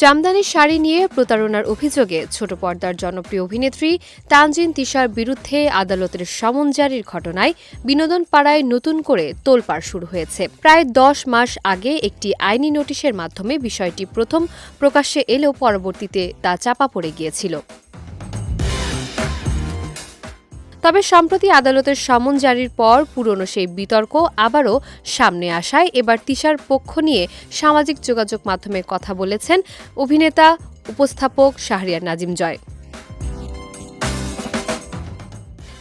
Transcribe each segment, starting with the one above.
জামদানি শাড়ি নিয়ে প্রতারণার অভিযোগে ছোট পর্দার জনপ্রিয় অভিনেত্রী তানজিন তিশার বিরুদ্ধে আদালতের সমন জারির ঘটনায় বিনোদন পাড়ায় নতুন করে তোলপাড় শুরু হয়েছে। প্রায় 10 মাস আগে একটি আইনি নোটিশের মাধ্যমে বিষয়টি প্রথম প্রকাশ্যে এলেও পরবর্তীতে তা চাপা পড়ে গিয়েছিল। তবে সম্প্রতি আদালতের সমন জারির পর পুরনো সেই বিতর্ক আবারও সামনে আসায় এবার তিশার পক্ষ নিয়ে সামাজিক যোগাযোগ মাধ্যমে কথা বলেছেন অভিনেতা উপস্থাপক শাহরিয়ার নাজিম জয়।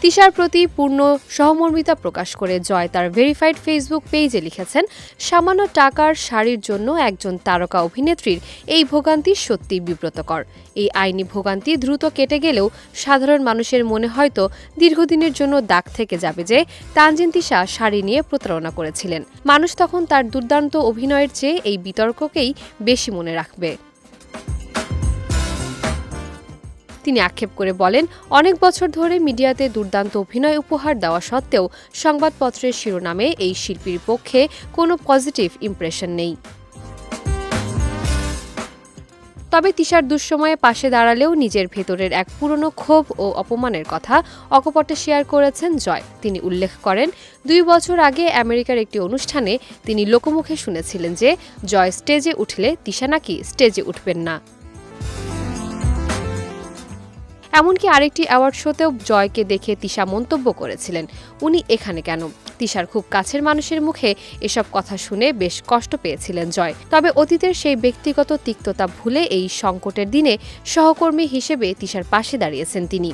তিশার প্রতি পূর্ণ সহমর্মিতা প্রকাশ করে জয় তার ভেরিফাইড ফেসবুক পেজে লিখেছেন, সামান্য টাকার শাড়ির জন্য একজন তারকা অভিনেত্রীর এই ভোগান্তি সত্যিই বিব্রতকর। এই আইনি ভোগান্তি দ্রুত কেটে গেলেও সাধারণ মানুষের মনে হয়তো দীর্ঘদিনের জন্য দাগ থেকে যাবে যে তানজিন তিশা শাড়ি নিয়ে প্রতারণা করেছিলেন। মানুষ তখন তার দুর্দান্ত অভিনয়ের চেয়ে এই বিতর্ককেই বেশি মনে রাখবে। তিনি আক্ষেপ করে বলেন, অনেক বছর ধরে মিডিয়াতে দুর্দান্ত অভিনয় উপহার দেওয়া সত্ত্বেও সংবাদপত্রের শিরোনামে এই শিল্পীর পক্ষে কোনো পজিটিভ ইমপ্রেশন নেই। তবে তিশার দুঃসময়ে পাশে দাঁড়ালেও নিজের ভেতরের এক পুরনো ক্ষোভ ও অপমানের কথা অকপটে শেয়ার করেছেন জয়। তিনি উল্লেখ করেন, 2 বছর আগে আমেরিকার একটি অনুষ্ঠানে তিনি লোকমুখে শুনেছিলেন যে জয় স্টেজে উঠলে তিশা নাকি স্টেজে উঠবেন না। এমনকি আরেকটি অ্যাওয়ার্ড শোতেও জয়কে দেখে তিশা মন্তব্য করেছিলেন, উনি এখানে কেন? তিশার খুব কাছের মানুষের মুখে এসব কথা শুনে বেশ কষ্ট পেয়েছিলেন জয়। তবে অতীতের সেই ব্যক্তিগত তিক্ততা ভুলে এই সংকটের দিনে সহকর্মী হিসেবে তিশার পাশে দাঁড়িয়েছেন তিনি।